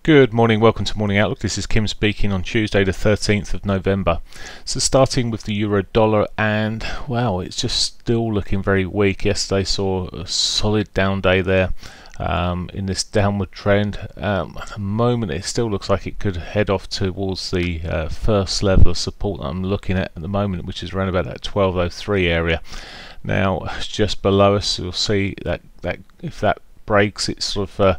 Good morning, welcome to Morning Outlook. This is Kim speaking on Tuesday the 13th of November. So starting with the euro dollar, and well, it's just still looking very weak. Yesterday saw a solid down day there in this downward trend. At the moment it still looks like it could head off towards the first level of support that I'm looking at the moment, which is around about that 1203 area. Now just below us, you'll see that if that breaks, it's sort of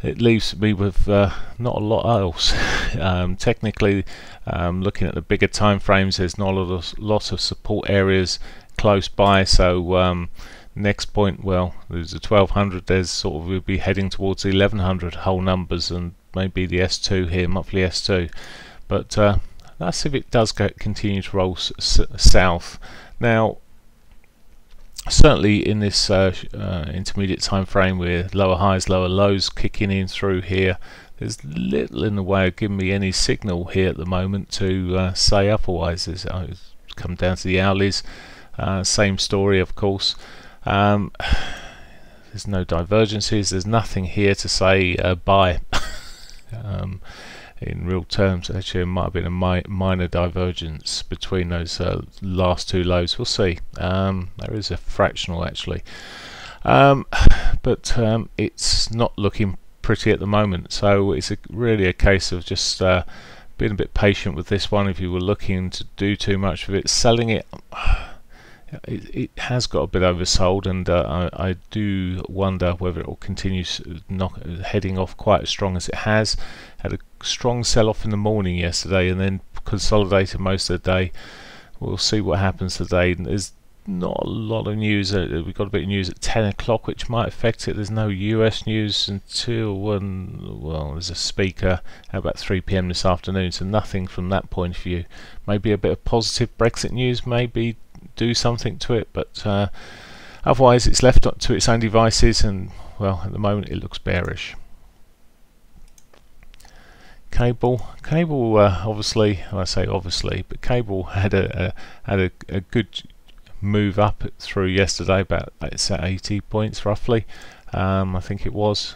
it leaves me with not a lot else. Technically, looking at the bigger time frames, there's not a lot of support areas close by. So next point, well, there's a 1200. There's sort of we'll be heading towards the 1100 whole numbers, and maybe the S2 here, monthly S2. But that's if it does continue to roll south. Now, certainly in this intermediate time frame with lower highs, lower lows kicking in through here, there's little in the way of giving me any signal here at the moment to say otherwise. It's come down to the hourlies, same story of course. There's no divergences, there's nothing here to say buy. In real terms, actually it might have been a minor divergence between those last two lows. We'll see. There is a fractional actually, but it's not looking pretty at the moment, so it's really a case of just being a bit patient with this one. If you were looking to do too much of it, selling it, it has got a bit oversold, and I do wonder whether it will continue heading off quite as strong as it has. Had a strong sell-off in the morning yesterday and then consolidated most of the day. We'll see what happens today. There's not a lot of news. We've got a bit of news at 10 o'clock which might affect it. There's no US news until well, there's a speaker at about 3 PM this afternoon, so nothing from that point of view. Maybe a bit of positive Brexit news, maybe do something to it, but otherwise it's left to its own devices, and well, at the moment it looks bearish. Cable, obviously, well, I say obviously, but cable had a good move up through yesterday, about it's at 80 points roughly. I think it was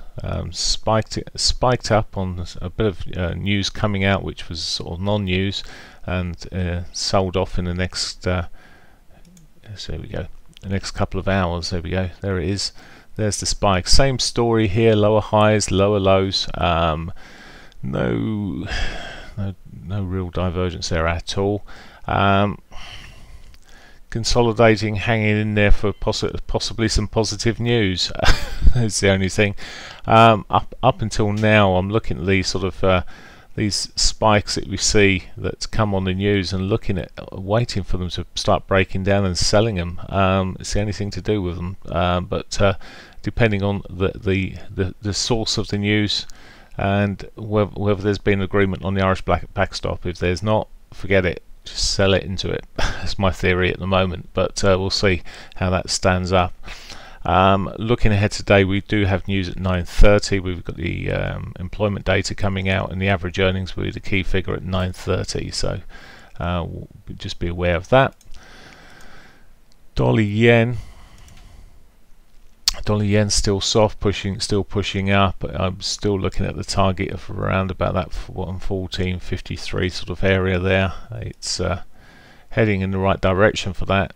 spiked up on a bit of news coming out, which was sort of non-news, and sold off in the next. So there we go. The next couple of hours. There we go. There it is. There's the spike. Same story here. Lower highs, lower lows. No real divergence there at all. Consolidating, hanging in there for possibly some positive news. That's the only thing. Up until now, I'm looking at these sort of these spikes that we see that come on the news, and looking at waiting for them to start breaking down and selling them. It's the only thing to do with them. But depending on the source of the news, and whether there's been agreement on the Irish backstop. If there's not, forget it, just sell it into it. That's my theory at the moment, but we'll see how that stands up. Looking ahead today, we do have news at 9:30. We've got the employment data coming out, and the average earnings will be the key figure at 9:30, so just be aware of that. Dollar yen still soft, still pushing up. I'm still looking at the target of around about that 14.53 sort of area there. It's heading in the right direction for that.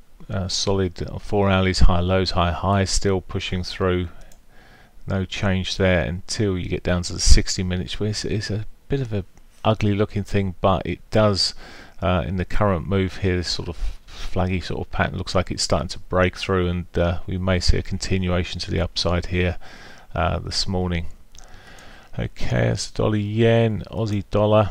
Solid 4 hourlies, high lows, high highs, still pushing through. No change there until you get down to the 60 minutes. It's a bit of a ugly looking thing, but it does in the current move here, this sort of flaggy sort of pattern looks like it's starting to break through, and we may see a continuation to the upside here this morning. Okay, that's dollar yen. Aussie dollar,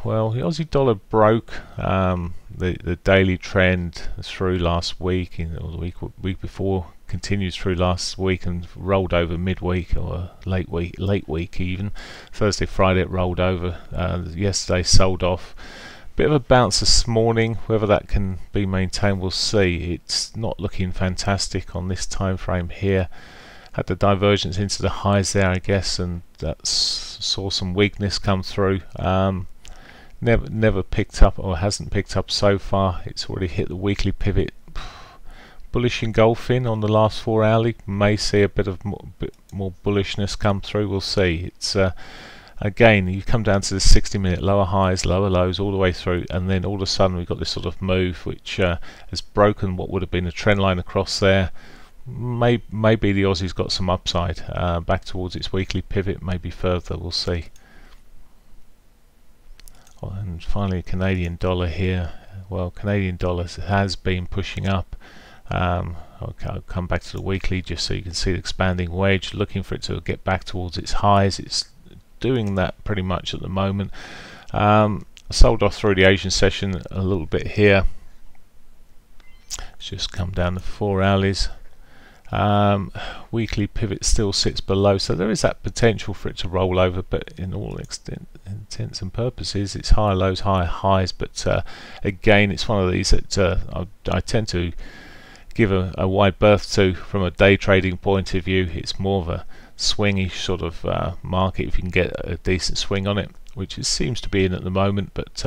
well, the Aussie dollar broke the daily trend through last week, or the week before, continued through last week and rolled over midweek or late week even. Thursday, Friday it rolled over. Yesterday sold off. Bit of a bounce this morning. Whether that can be maintained, we'll see. It's not looking fantastic on this time frame here. Had the divergence into the highs there, I guess, and that saw some weakness come through. Never picked up, or hasn't picked up so far. It's already hit the weekly pivot bullish engulfing on the last 4 hourly. May see a bit more bullishness come through. We'll see. It's again, you come down to the 60-minute lower highs, lower lows all the way through, and then all of a sudden we've got this sort of move which has broken what would have been a trend line across there. Maybe the Aussie's got some upside back towards its weekly pivot, maybe further. We'll see. And finally, Canadian dollar here. Well, Canadian dollar has been pushing up. I'll come back to the weekly just so you can see the expanding wedge, looking for it to get back towards its highs. It's doing that pretty much at the moment. Sold off through the Asian session a little bit here. Let's just come down to 4 hourlies. Weekly pivot still sits below, so there is that potential for it to roll over, but in all intents and purposes it's high lows, high highs. But again, it's one of these that I tend to give a wide berth to from a day trading point of view. It's more of a swingy sort of market if you can get a decent swing on it, which it seems to be in at the moment. But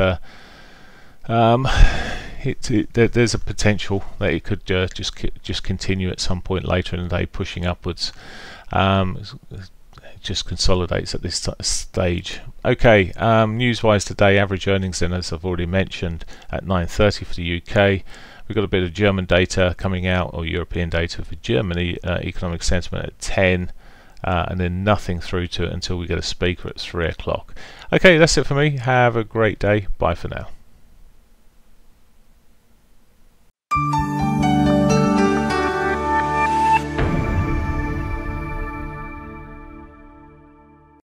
there's a potential that it could just continue at some point later in the day, pushing upwards. It just consolidates at this stage. Okay, news-wise today, average earnings then, as I've already mentioned, at 9:30 for the UK. We've got a bit of German data coming out, or European data for Germany, economic sentiment at 10. And then nothing through to it until we get a speaker at 3 o'clock. Okay, that's it for me. Have a great day. Bye for now.